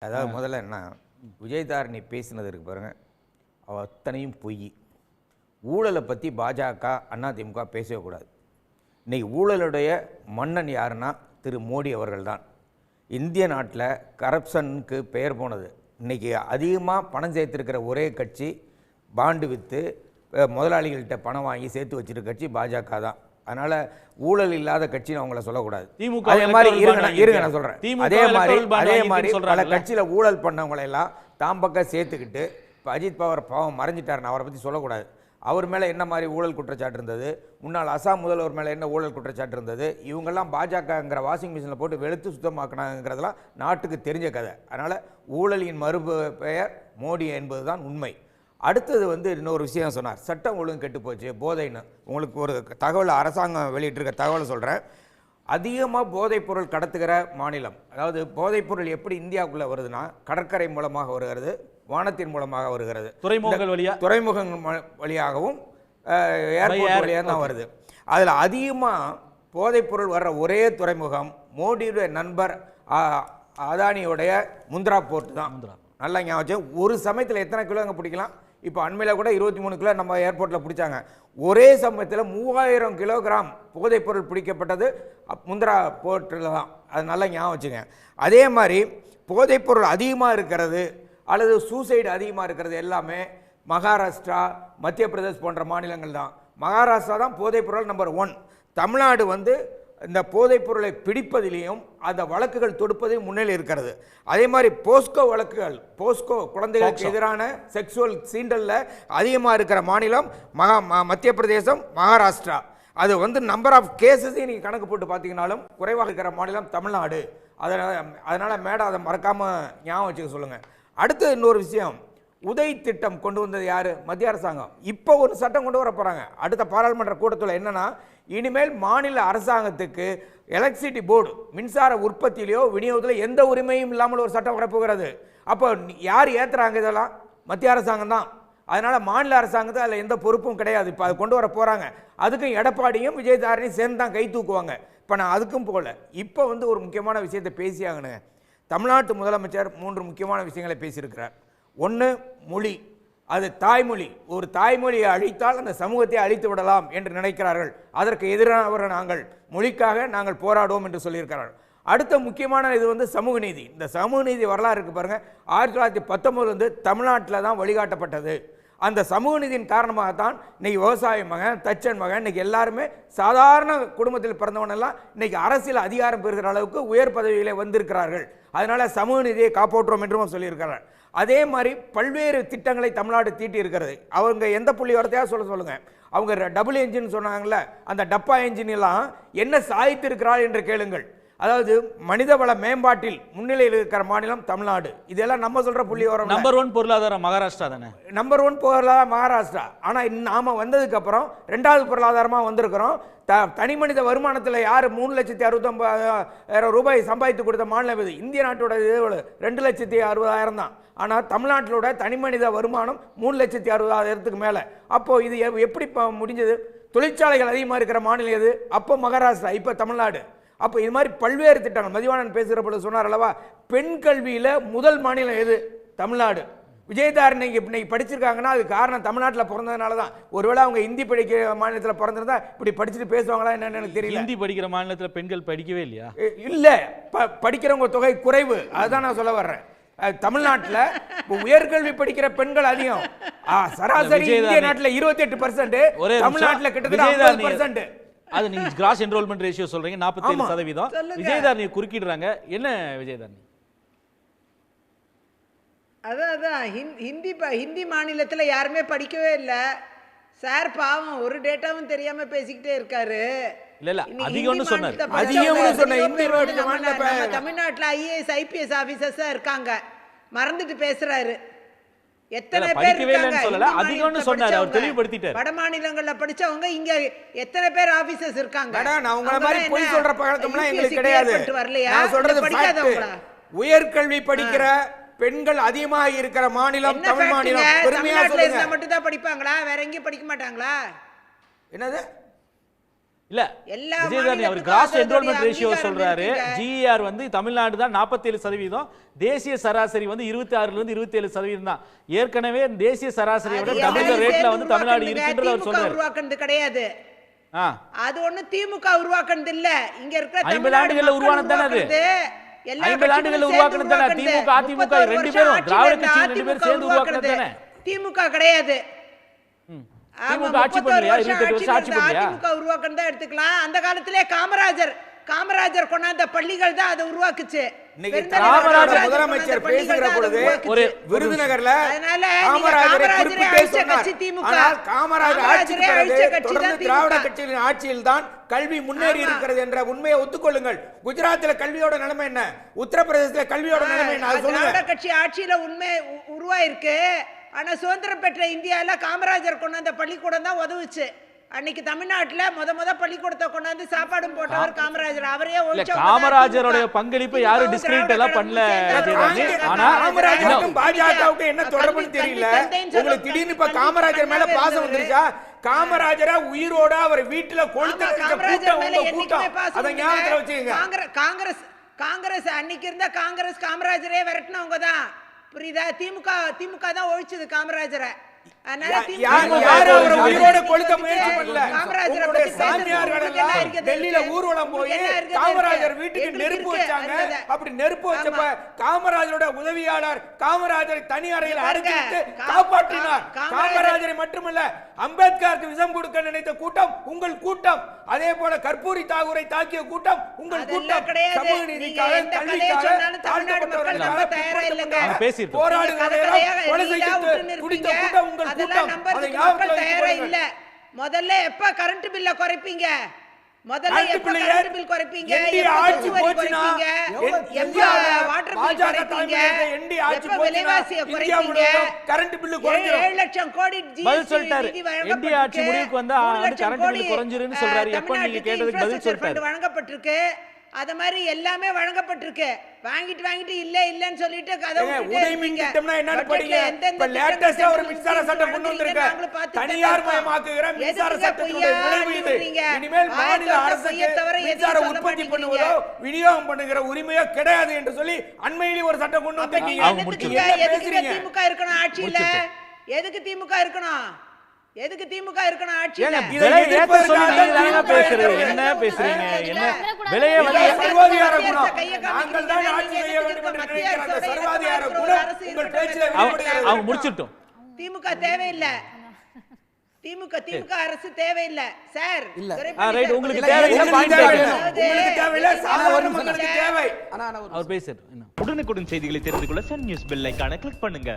அதாவது முதல்ல என்ன விஜயதாரணி பேசினது இருக்கு பாருங்க, அத்தனையும் பொய். ஊழலை பற்றி பாஜக அதிமுக பேசவே கூடாது. இன்னைக்கு ஊழலுடைய மன்னன் யாருன்னா திரு மோடி அவர்கள் தான். இந்திய நாட்டில் கரப்ஷனுக்கு பெயர் போனது. இன்றைக்கி அதிகமாக பணம் சேர்த்துருக்கிற ஒரே கட்சி, பாண்டு விற்று முதலாளிகள்கிட்ட பணம் வாங்கி சேர்த்து வச்சிருக்க கட்சி பாஜக தான். அதனால் ஊழல் இல்லாத கட்சின்னு அவங்கள சொல்லக்கூடாது. அதே மாதிரி இருங்க நான் சொல்கிறேன். அதே மாதிரி பல கட்சியில் ஊழல் பண்ணவங்களெல்லாம் தாம் பக்கம் சேர்த்துக்கிட்டு இப்போ அஜித் பவார் பாவம் மறைஞ்சிட்டாருன்னு அவரை பற்றி சொல்லக்கூடாது. அவர் மேலே என்ன மாதிரி ஊழல் குற்றச்சாட்டு இருந்தது, முன்னாள் அசாம் முதல்வர் மேலே என்ன ஊழல் குற்றச்சாட்டு இருந்தது, இவங்கெல்லாம் பாஜகங்கிற வாஷிங் மிஷினில் போட்டு வெளுத்து சுத்தமாக்கினாங்கிறதெல்லாம் நாட்டுக்கு தெரிஞ்ச கதை. அதனால் ஊழலின் பெயர் மோடி என்பது தான் உண்மை. அடுத்தது இன்னொரு விஷயம் சொன்னார், சட்டம் ஒழுங்கு கெட்டு போச்சு போதைன்னு. உங்களுக்கு ஒரு தகவல் அரசாங்கம் வெளியிட்டிருக்க தகவலை சொல்கிறேன். அதிகமாக போதைப்பொருள் கடத்துகிற மாநிலம், அதாவது போதைப்பொருள் எப்படி இந்தியாவுக்குள்ளே வருதுன்னா கடற்கரை மூலமாக வருகிறது, வானத்தின் மூலமாக வருகிறது, துறைமுகங்கள் வழியாகவும் ஏர்போர்ட் வழியாக தான் வருது. அதில் அதிகமாக போதைப்பொருள் வர்ற ஒரே துறைமுகம் மோடியுடைய நண்பர் அதானியோடைய முந்த்ரா போர்ட் தான். நல்லா ஞாபகம். ஒரு சமயத்தில் எத்தனை கிலோ அங்கே பிடிக்கலாம்? இப்போ அண்மையில் கூட 23 கிலோ நம்ம ஏர்போர்ட்டில் பிடிச்சாங்க. ஒரே சமயத்தில் 3000 கிலோகிராம் போதைப்பொருள் பிடிக்கப்பட்டது முந்த்ரா போர்ட்டில் தான். அது நல்லா ஞாபகம் வச்சுங்க. அதே மாதிரி போதைப்பொருள் அதிகமாக இருக்கிறது அல்லது சூசைடு அதிகமாக இருக்கிறது எல்லாமே மகாராஷ்டிரா, மத்திய பிரதேஷ் போன்ற மாநிலங்கள் தான். மகாராஷ்டிரா தான் போதைப்பொருள் நம்பர் 1. தமிழ்நாடு இந்த போதைப்பொருளை பிடிப்பதிலையும் அந்த வழக்குகள் தொடுப்பதிலும் முன்னிலை இருக்கிறது. அதே மாதிரி போஸ்கோ வழக்குகள், போஸ்கோ குழந்தைகளுக்கு எதிரான செக்ஸுவல் சீண்டலில் அதிகமாக இருக்கிற மாநிலம் மத்திய பிரதேசம், மகாராஷ்டிரா. அது நம்பர் ஆஃப் கேசஸையும் நீங்கள் கணக்கு போட்டு பார்த்தீங்கன்னாலும் குறைவாக இருக்கிற மாநிலம் தமிழ்நாடு. அதனால் மேடம் அதை மறக்காமல் ஞாபகம் வச்சுக்க சொல்லுங்கள். அடுத்து இன்னொரு விஷயம், உதய் திட்டம் கொண்டு வந்தது யார்? மத்திய அரசாங்கம். இப்போ ஒரு சட்டம் கொண்டு வர போகிறாங்க அடுத்த பாராளுமன்ற கூட்டத்தில். என்னன்னா, இனிமேல் மாநில அரசாங்கத்துக்கு எலக்ட்ரிசிட்டி போர்டு மின்சார உற்பத்தியிலையோ விநியோகத்தில் எந்த உரிமையும் இல்லாமல் ஒரு சட்டம் வரப்போகிறது. அப்போ யார் ஏற்றுறாங்க? இதெல்லாம் மத்திய அரசாங்கம் தான். அதனால் மாநில அரசாங்கத்தை அதில் எந்த பொறுப்பும் கிடையாது. இப்போ அது கொண்டு வர போகிறாங்க. அதுக்கும் எடப்பாடியும் விஜயதாரணியும் சேர்ந்து தான் கை தூக்குவாங்க. இப்போ நான் அதுக்கும் போகல. இப்போ ஒரு முக்கியமான விஷயத்தை பேசியாகணுங்க. தமிழ்நாட்டு முதலமைச்சர் 3 முக்கியமான விஷயங்களை பேசியிருக்கிறார். 1, மொழி. அது தாய்மொழி. ஒரு தாய்மொழியை அழித்தால் அந்த சமூகத்தை அழித்து விடலாம் என்று நினைக்கிறார்கள். அதற்கு எதிரானவர்கள் நாங்கள், மொழிக்காக நாங்கள் போராடுவோம் என்று சொல்லியிருக்கிறார்கள். அடுத்த முக்கியமான இது சமூக நீதி. இந்த சமூக நீதி வரலாறு இருக்கு பாருங்க. 1919 தமிழ்நாட்டில் தான் வழிகாட்டப்பட்டது. அந்த சமூக நீதியின் காரணமாகத்தான் இன்னைக்கு விவசாய மகன், தச்சன் மகன், இன்னைக்கு எல்லாருமே சாதாரண குடும்பத்தில் பிறந்தவனெல்லாம் இன்னைக்கு அரசியல் அதிகாரம் பெறுகிற அளவுக்கு உயர் பதவியிலே வந்திருக்கிறார்கள். அதனால சமூக நீதியை காப்பாற்றுவோம் என்றும் சொல்லியிருக்கிறார். அதே மாதிரி பல்வேறு திட்டங்களை தமிழ்நாடு தீட்டி இருக்கிறது. அவங்க எந்த புள்ளி வரத்தையா சொல்லுங்க. அவங்க டபுள் என்ஜின் சொன்னாங்கல்ல, அந்த டப்பா என்ஜின் எல்லாம் என்ன சாதித்து இருக்கிறாள் என்று கேளுங்கள். அதாவது மனிதவள மேம்பாட்டில் முன்னிலையில் இருக்கிற மாநிலம் தமிழ்நாடு. இதெல்லாம் நம்ம சொல்ற புள்ளி வரும். நம்பர் 1 பொருளாதாரம் மகாராஷ்டிரா தானே. நம்பர் 1 பொருளாதாரம் மகாராஷ்டிரா. ஆனா நாம வந்ததுக்கு அப்புறம் 2வது பொருளாதாரமா வந்திருக்கிறோம். தனி மனித வருமானத்தில் யார் 3,69,000 ரூபாய் சம்பாதித்து கொடுத்த மாநிலம் இது? இந்திய நாட்டோட 2,60,000 தான். ஆனால் தமிழ்நாட்டிலோட தனி மனித வருமானம் 3,60,000 மேலே. அப்போ இது எப்படி முடிஞ்சது? தொழிற்சாலைகள் அதிகமாக இருக்கிற மாநிலம் எது? அப்போ மகாராஷ்டிரா, இப்போ தமிழ்நாடு. அப்போ இது மாதிரி பல்வேறு திட்டங்கள். மதிவாணன் பேசுகிற பொழுது சொன்னார் அல்லவா, பெண் கல்வியில் முதல் மாநிலம் எது? தமிழ்நாடு. விஜயதாரணி இன்னைக்கு படிச்சிருக்காங்கன்னா அது காரணம் தமிழ்நாட்டில் பிறந்ததுனால தான். ஒருவேளை அவங்க ஹிந்தி படிக்கிற மாநிலத்தில் பிறந்திருந்தா இப்படி படிச்சுட்டு பேசுவாங்களா என்னன்னு எனக்கு தெரியல. ஹிந்தி படிக்கிற மாநிலத்தில் பெண்கள் படிக்கவே இல்லையா? இல்லை, படிக்கிறவங்க தொகை குறைவு. அதுதான் நான் சொல்ல வர்றேன். தமிழ்நாட்டில் உயர்கல்வி படிக்கிற பெண்கள் அதிகம். சராசரி இந்திய நாட்டில் 28%, தமிழ்நாட்டில் கிட்டத்தட்ட 50%. அது நீங்க கிராஸ் என்ரோல்மென்ட் ரேஷியோ சொல்றீங்க 47%. விஜயதாரணியை குறுக்கிடுறாங்க. என்ன விஜயதாரணி? அதான் ஹிந்தி மாநிலத்தில் யாருமே படிக்கவே இல்லை சார். பாவம், ஒரு டேட்டாவும் தெரியாம பேசிக்கிட்டே இருக்காரு. இல்ல அதிகம்னு சொன்னாரு. தமிழ்நாட்டில் IAS IPS ஆபீசர்ஸ் இருக்காங்க, மறந்துட்டு பேசுறாரு. எத்தனை பேர் வட மாநிலங்கள்ல படிச்சவங்க இங்க எத்தனை பேர் ஆபீசர்ஸ் இருக்காங்க? உயர்கல்வி படிக்கிற பெண்கள் அதிகமாக இருக்கிற மாநிலம் தமிழ் மாநிலம். பெருமையா சொல்லுங்க. மட்டும் தான் படிப்பாங்களா? வேற எங்கேயும் படிக்க மாட்டாங்களா? என்னது? இல்ல எல்லா விஜயதாரணி அவர் மாநிலத்துக்கும் கிராஸ் அதோடைய என்ரோல்மெண்ட் ரேஷியோ அங்கீகாரம் சொல்றாரு. இருக்குங்க. ஜிஆர் வந்து தமிழ்நாடு தான் 47%, தேசிய சராசரி வந்து 26ல இருந்து 27% தான். ஏற்கனவே தேசிய சராசரியை விட அது டபுள் எல்லாரும் ரேட்ல சேர்ந்து வந்து தமிழ்நாடு உருவாக்குனதுங்க. இருக்குன்றது அவர் திமுக சொல்றாரு. உருவாக்குனது கிடையாது. ஆ அது ஒண்ணு திமுக உருவாக்குனது இல்ல. இங்க இருக்கிற 50 ஆண்டுகள்ல உருவானது தானே அது. 50 ஆண்டுகள்ல உருவாக்குனது தானே. திமுக அதிமுக ரெண்டு பேரும் திராவிட கட்சி ரெண்டு பேரும் சேர்ந்து உருவாக்குனது தானே. திமுக கிடையாது. திமுக ஆட்சி பண்ணலையா? 28 வருஷம் ஆட்சி பண்ணலையா? திமுக உருவாக்குனதா எடுத்துக்கலாம். அந்த காலத்திலே காமராஜர் கொண்டாந்த பள்ளிகள் தான் அதை உருவாக்குச்சு. இன்னைக்கு காமராஜர் முதலமைச்சர் பேசுகிற பொழுது ஒரு விருதுநகர்ல அதனால காமராஜரை காமராஜரே குறிப்பிட்டே அழிச்ச சொன்னார். கட்சி திமுக. ஆனால் காமராஜர் ஆட்சிக்கு காமராஜரே பிறகு அழிச்ச கட்சி தொடர்ந்து தான் திராவிட திமுக. கட்சியின் ஆட்சியில் தான் கல்வி முன்னேறி இருக்கிறது என்ற உண்மையை ஒத்துக்கொள்ளுங்கள். குஜராத்ல கல்வியோட நிலைமை என்ன, உத்தரப்பிரதேசத்துல கல்வியோட நிலைமை என்ன, அது திராவிட சொல்லுங்க. கட்சி ஆட்சியில உண்மை உருவாயிருக்கு. ஆனா சுதந்திரம் பெற்ற இந்தியால காமராஜர் கொண்டாந்த பள்ளிக்கூடம் தான் உதவுச்சு. அன்னைக்கு தமிழ்நாட்டுல முத பள்ளிக்கூடத்தை கொண்டாந்து சாப்பாடும் போட்டவர் காமராஜர். அவரே காமராஜருடைய பங்களிப்பு யாரும் டிஸ்கிரிமினேட் எல்லாம் பண்ணல. ஆனா காமராஜருக்கும் பாஜகவுக்கும் என்ன தொடர்புன்னு தெரியல. உங்களுக்கு திடீர்னு இப்ப காமராஜர் மேல பாசம் வந்துருச்சா? காமராஜரை உயிரோட அவர் வீட்டுல கொளுத்த கூட்டம் அதை ஞாபகத்துல வச்சுக்கோங்க. காங்கிரஸ் அன்னைக்கு இருந்த காமராஜரே விரட்டினவங்க தான். புரியுதா? திமுக தான் ஒழிச்சது காமராஜரை. டெல்லியில ஊர்வலம் போய் காமராஜர் வீட்டுக்கு நெருப்பு வச்சாங்க. அப்படி நெருப்பு வச்சப்ப காமராஜரோட உதவியாளர் காமராஜரை தனி அறையில் அடைத்து காப்பாற்றினார். காமராஜரை மட்டுமல்ல, அம்பேத்கருக்கு விஷம் கொடுக்க நினைத்த கூட்டம் உங்கள் கூட்டம். அதே போல கற்பூரி தாகூரை தாக்கிய கூட்டம் உங்கள் கூட்டம். சமூக நீதிக்காக, கல்விக்காக, முதல்ல எப்ப கரண்ட் பில்ல குறைப்பீங்க? முதல்ல எப்ப கரண்ட் பில் குறைப்பீங்க? ஆட்சி போச்சுனா எப்ப வாட்டர் பில் குறைப்பீங்க? எப்ப விலைவாசியை குறைப்பீங்க? கரண்ட் பில் குறைஞ்சிரும். 7 லட்சம் கோடி பதில் சொல்லிட்டாரு. என்டி ஆட்சி முடிவுக்கு வந்தா கரண்ட் பில் குறைஞ்சிருன்னு சொல்றாரு. எப்ப நீங்க கேட்டதுக்கு பதில் சொல்லிட்டாரு. வழங்கப்பட்டிருக்கு. அத மாதிரி எல்லாமே வழங்கப்பட்டிருக்கு. வாங்கிட்டு இல்லன்னு சொல்லிட்டு கதை உதயமின் திட்டம்னா என்னன்னு படிங்க. இப்ப லேட்டஸ்டா ஒரு மின்சார சட்டம் கொண்டு வந்திருக்க. தனியார் மயமாக்குகிற மின்சார சட்டத்துடைய விளைவு இது. இனிமேல் மாநில அரசுக்கு மின்சார உற்பத்தி பண்ணுவதோ விநியோகம் பண்ணுகிற உரிமையோ கிடையாது என்று சொல்லி அண்மையிலே ஒரு சட்டம் கொண்டு வந்திருக்கீங்க. திமுக இருக்கணும் ஆட்சியில. எதுக்கு திமுக இருக்கணும்? ஆட்சியில? விலை ஏத்த சொல்லி நீங்க பேசுறீங்க. என்ன பேசுறீங்க? என்ன விலையை வந்து சர்வாதிகார குணம். நாங்கள் தான் ஆட்சி செய்ய வேண்டும் என்று நினைக்கிற சர்வாதிகார குணம் உங்கள் பேச்சிலே வெளிப்படுகிறது. அவங்க முடிச்சிட்டோம். திமுக தேவையில்லை. திமுக அரசு தேவையில்லை சார். ரைட், உங்களுக்கு தேவையில்லை, பாயிண்ட் டேக்கன். உங்களுக்கு தேவையில்லை, சாதாரண மக்களுக்கு தேவை. அவர் பேசுறாரு. உடனுக்குடன் செய்திகளை தெரிந்து கொள்ள சன் நியூஸ் பெல் ஐகானை கிளிக் பண்ணுங்க.